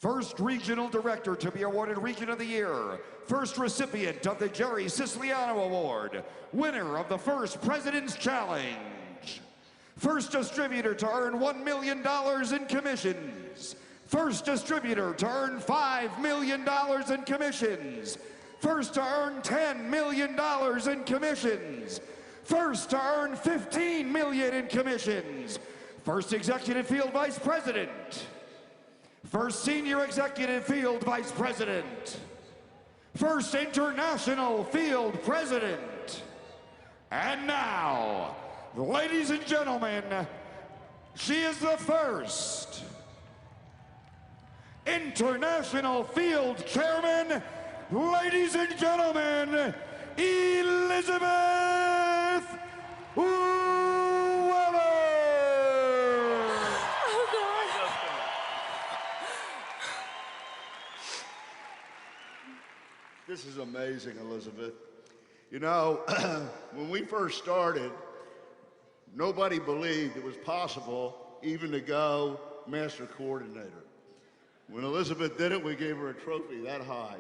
First Regional Director to be awarded Region of the Year. First recipient of the Jerry Siciliano Award. Winner of the first President's Challenge. First distributor to earn $1 million in commissions. First distributor to earn $5 million in commissions. First to earn $10 million in commissions. First to earn $15 million in commissions. First Executive Field Vice President. First Senior Executive Field Vice President. First International Field President. And now, ladies and gentlemen, she is the first International Field Chairman, ladies and gentlemen, Elizabeth Weber. This is amazing, Elizabeth. You know, when we first started, nobody believed it was possible even to go Master Coordinator. When Elizabeth did it, we gave her a trophy that high.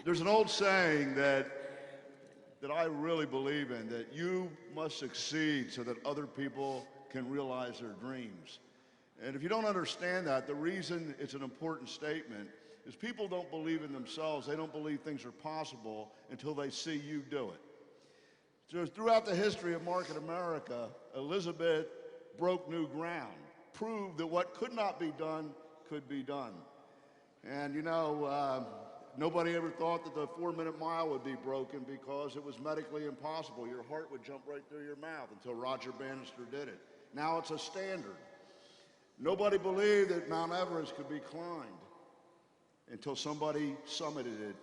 There's an old saying that I really believe in, that you must succeed so that other people can realize their dreams. And if you don't understand that, the reason it's an important statement is people don't believe in themselves. They don't believe things are possible until they see you do it. So throughout the history of Market America, Elizabeth broke new ground, proved that what could not be done could be done. And you know, nobody ever thought that the 4-minute mile would be broken because it was medically impossible. Your heart would jump right through your mouth until Roger Bannister did it. Now it's a standard. Nobody believed that Mount Everest could be climbed until somebody summited it.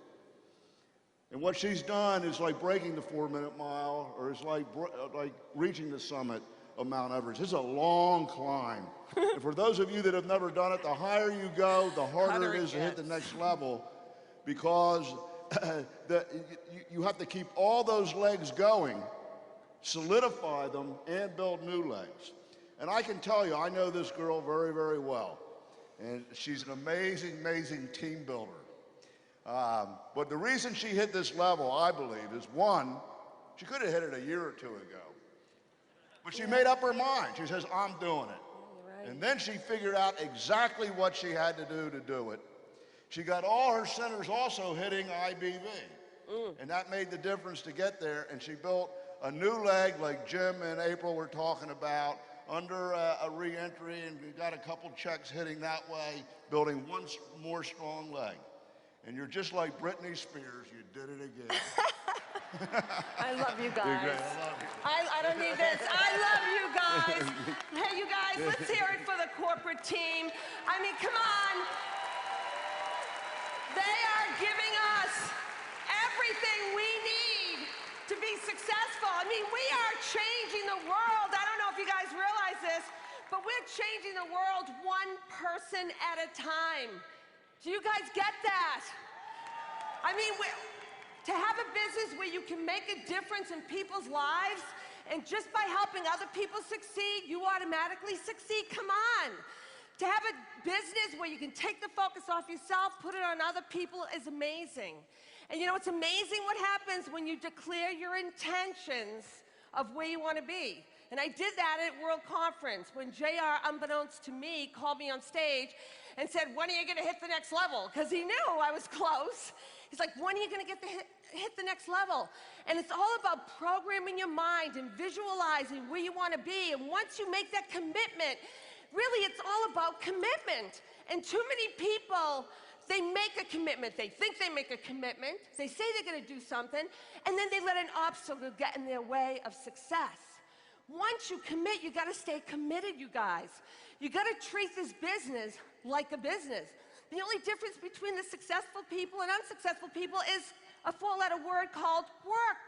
And what she's done is like breaking the 4-minute mile, or it's like reaching the summit of Mount Everest. It's a long climb. And for those of you that have never done it, the higher you go, the harder it is to hit the next level, because you have to keep all those legs going, solidify them, and build new legs. And I can tell you, I know this girl very, very well. And she's an amazing, amazing team builder. But the reason she hit this level, I believe, is one, she could have hit it a year or two ago. But she made up her mind. She says, I'm doing it. Right. And then she figured out exactly what she had to do it. She got all her centers also hitting IBV. And that made the difference to get there. And she built a new leg like Jim and April were talking about, under a re-entry, and we got a couple checks hitting that way, building one more strong leg. And you're just like Britney Spears, you did it again. I love you guys. You're great. I love you. I don't need this. I love you guys. Hey, you guys, let's hear it for the corporate team. I mean, come on. They are giving us everything we need to be successful. I mean, we are changing the world. I don't know if you guys realize this, but we're changing the world one person at a time. Do you guys get that? I mean, to have a business where you can make a difference in people's lives, and just by helping other people succeed, you automatically succeed. Come on. To have a business where you can take the focus off yourself, put it on other people, is amazing. And you know, it's amazing what happens when you declare your intentions of where you want to be. And I did that at World Conference when JR, unbeknownst to me, called me on stage and said, when are you going to hit the next level? Because he knew I was close. He's like, when are you going to hit the next level? And it's all about programming your mind and visualizing where you want to be. And once you make that commitment, really it's all about commitment. And too many people, they make a commitment. They think they make a commitment. They say they're going to do something, and then they let an obstacle get in their way of success. Once you commit, you got to stay committed, you guys. You got to treat this business like a business. The only difference between the successful people and unsuccessful people is a 4-letter word called work.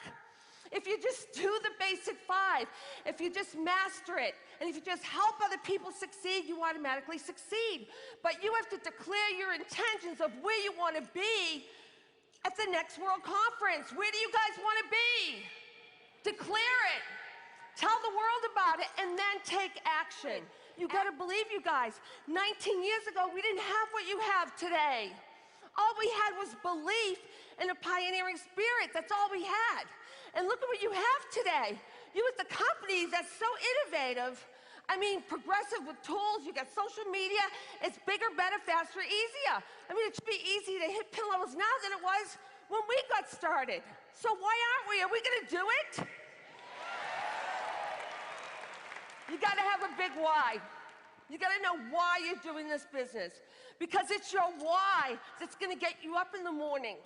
If you just do the basic 5, if you just master it, and if you just help other people succeed, you automatically succeed. But you have to declare your intentions of where you want to be at the next World Conference. Where do you guys want to be? Declare it. Tell the world about it, and then take action. You gotta believe, you guys, 19 years ago, we didn't have what you have today. All we had was belief and a pioneering spirit. That's all we had. And look at what you have today. You with the company that's so innovative. I mean, progressive with tools. You got social media. It's bigger, better, faster, easier. I mean, it should be easy to hit pin levels now than it was when we got started. So why aren't we? Are we gonna do it? You gotta have a big why. You gotta know why you're doing this business. Because it's your why that's gonna get you up in the morning.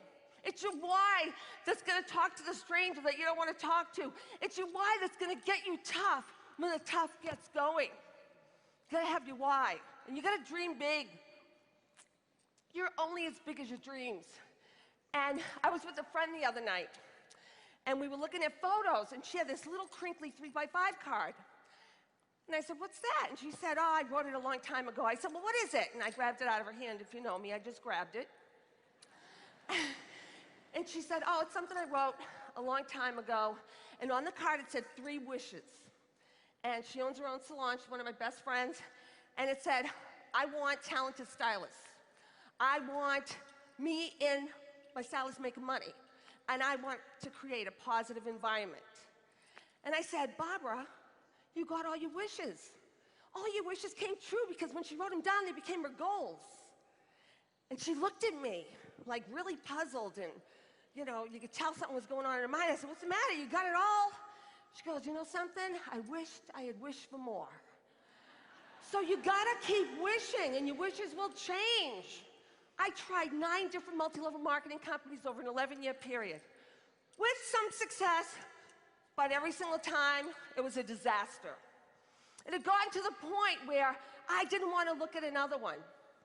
It's your why that's gonna talk to the stranger that you don't wanna talk to. It's your why that's gonna get you tough when the tough gets going. You gotta have your why, and you gotta dream big. You're only as big as your dreams. And I was with a friend the other night, and we were looking at photos, and she had this little crinkly 3x5 card. And I said, what's that? And she said, oh, I wrote it a long time ago. I said, well, what is it? And I grabbed it out of her hand. If you know me, I just grabbed it. And she said, oh, it's something I wrote a long time ago. And on the card, it said 3 wishes. And she owns her own salon. She's one of my best friends. And it said, I want talented stylists. I want me and my stylists making money. And I want to create a positive environment. And I said, Barbara, you got all your wishes. All your wishes came true because when she wrote them down, they became her goals. And she looked at me, like really puzzled, and you know, you could tell something was going on in her mind. I said, what's the matter? You got it all? She goes, you know something? I wished I had wished for more. So you gotta keep wishing, and your wishes will change. I tried 9 different multi-level marketing companies over an 11-year period with some success, but every single time, it was a disaster. It had gotten to the point where I didn't want to look at another one,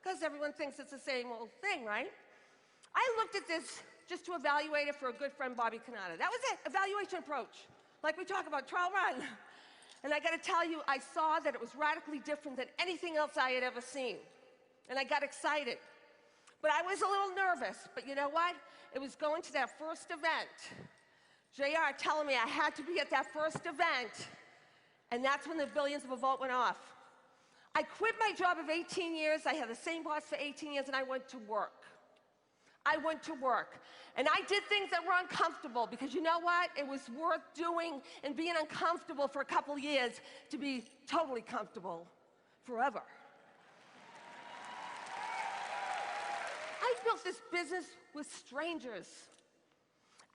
because everyone thinks it's the same old thing, right? I looked at this just to evaluate it for a good friend, Bobby Canada. That was it, evaluation approach. Like we talk about, trial run. And I gotta tell you, I saw that it was radically different than anything else I had ever seen. And I got excited. But I was a little nervous, but you know what? It was going to that first event. JR telling me I had to be at that first event, and that's when the billions of a vote went off. I quit my job of 18 years, I had the same boss for 18 years, and I went to work. I went to work, and I did things that were uncomfortable, because you know what? It was worth doing and being uncomfortable for a couple years to be totally comfortable forever. I built this business with strangers.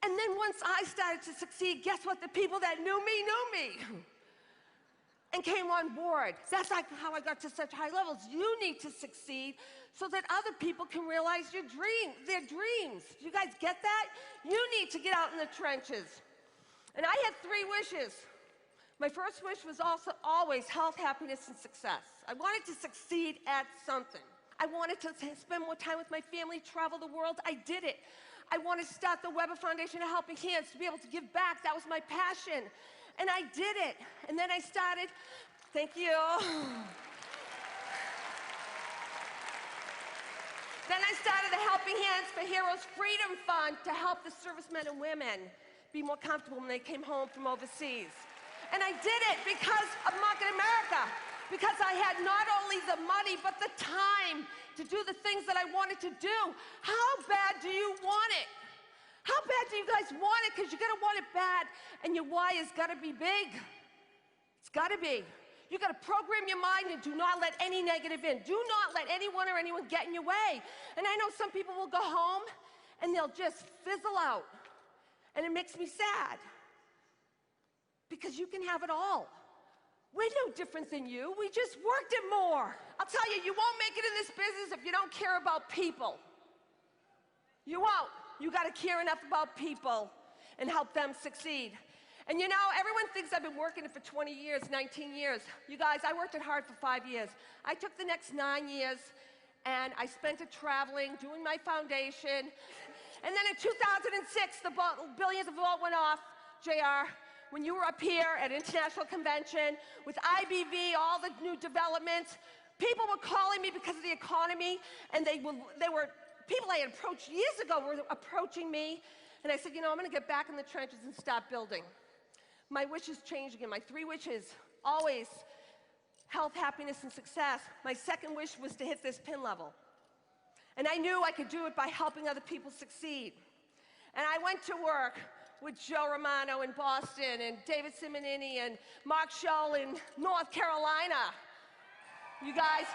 And then once I started to succeed, guess what? The people that knew me and came on board. That's like how I got to such high levels. You need to succeed so that other people can realize their dreams. Do you guys get that? You need to get out in the trenches. And I had 3 wishes. My first wish was also always health, happiness, and success. I wanted to succeed at something. I wanted to spend more time with my family, travel the world. I did it. I wanted to start the Weber Foundation of Helping Hands to be able to give back. That was my passion. And I did it. And then I started, thank you. Then I started the Helping Hands for Heroes Freedom Fund to help the servicemen and women be more comfortable when they came home from overseas. And I did it because of Market America. Because I had not only the money, but the time to do the things that I wanted to do. How bad do you want it? How bad do you guys want it? Because you're gonna want it bad, and your why has gotta be big. It's gotta be. You gotta program your mind and do not let any negative in. Do not let anyone or anyone get in your way. And I know some people will go home and they'll just fizzle out. And it makes me sad. Because you can have it all. We're no different than you. We just worked it more. I'll tell you, you won't make it in this business if you don't care about people. You won't. You got to care enough about people and help them succeed. And you know, everyone thinks I've been working it for 20 years, 19 years. You guys, I worked it hard for 5 years. I took the next 9 years and I spent it traveling, doing my foundation. And then in 2006, the billions of vote went off, JR. When you were up here at International Convention with IBV, all the new developments, people were calling me because of the economy, and they were people I had approached years ago were approaching me, and I said, you know, I'm gonna get back in the trenches and stop building. My wishes changed again. My 3 wishes, always health, happiness, and success, my second wish was to hit this pin level. And I knew I could do it by helping other people succeed. And I went to work with Joe Romano in Boston, and David Simonini, and Mark Scholl in North Carolina. You guys,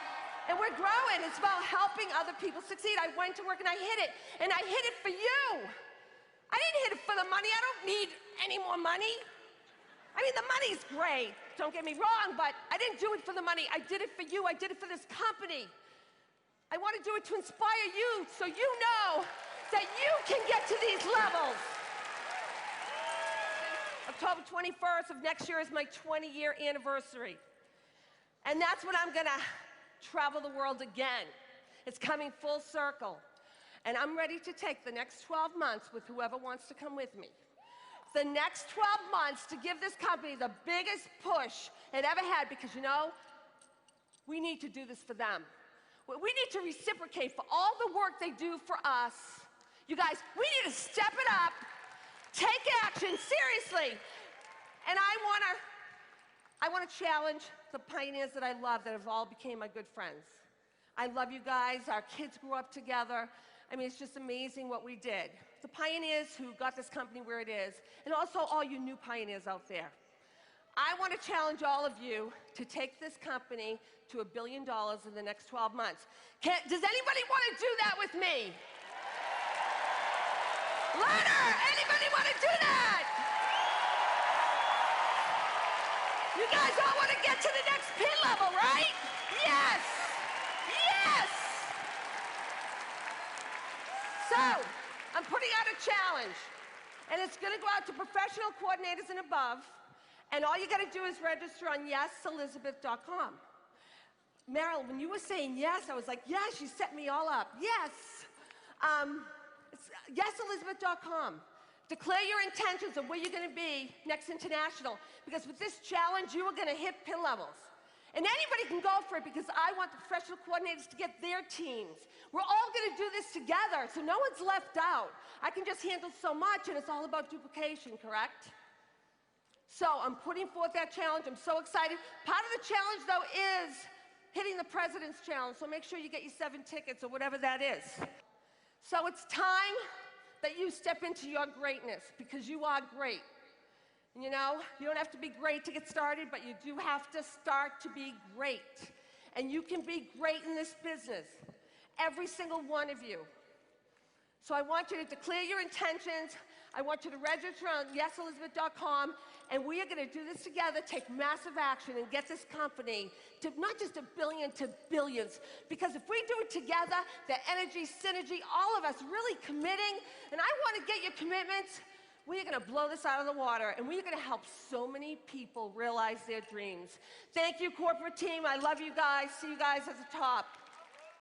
and we're growing. It's about helping other people succeed. I went to work and I hit it, and I hit it for you. I didn't hit it for the money. I don't need any more money. I mean, the money's great, don't get me wrong, but I didn't do it for the money. I did it for you. I did it for this company. I want to do it to inspire you so you know that you can get to these levels. October 21st of next year is my 20-year anniversary. And that's when I'm gonna travel the world again. It's coming full circle. And I'm ready to take the next 12 months with whoever wants to come with me. The next 12 months to give this company the biggest push it ever had, because you know, we need to do this for them. We need to reciprocate for all the work they do for us. You guys, we need to step it up, take action, seriously. And I wanna challenge the pioneers that I love that have all became my good friends. I love you guys, our kids grew up together. I mean, it's just amazing what we did. The pioneers who got this company where it is, and also all you new pioneers out there. I wanna challenge all of you to take this company to $1 billion in the next 12 months. Does anybody wanna do that with me? Louder! Anybody want to do that? You guys all want to get to the next pin level, right? Yes! Yes! So, I'm putting out a challenge, and it's going to go out to professional coordinators and above, and all you got to do is register on yeselizabeth.com. Meryl, when you were saying yes, I was like, yes, you set me all up. Yes. It's yeselizabeth.com. Declare your intentions of where you're going to be next international, because with this challenge, you are going to hit pin levels. And anybody can go for it, because I want the professional coordinators to get their teams. We're all going to do this together, so no one's left out. I can just handle so much, and it's all about duplication, correct? So I'm putting forth that challenge. I'm so excited. Part of the challenge, though, is hitting the President's Challenge, so make sure you get your 7 tickets or whatever that is. So it's time that you step into your greatness, because you are great. You know, you don't have to be great to get started, but you do have to start to be great. And you can be great in this business, every single one of you. So I want you to declare your intentions. I want you to register on yeselizabeth.com, and we are going to do this together, take massive action, and get this company to not just $1 billion, to billions. Because if we do it together, the energy, synergy, all of us really committing, and I want to get your commitments, we are going to blow this out of the water, and we are going to help so many people realize their dreams. Thank you, corporate team. I love you guys. See you guys at the top.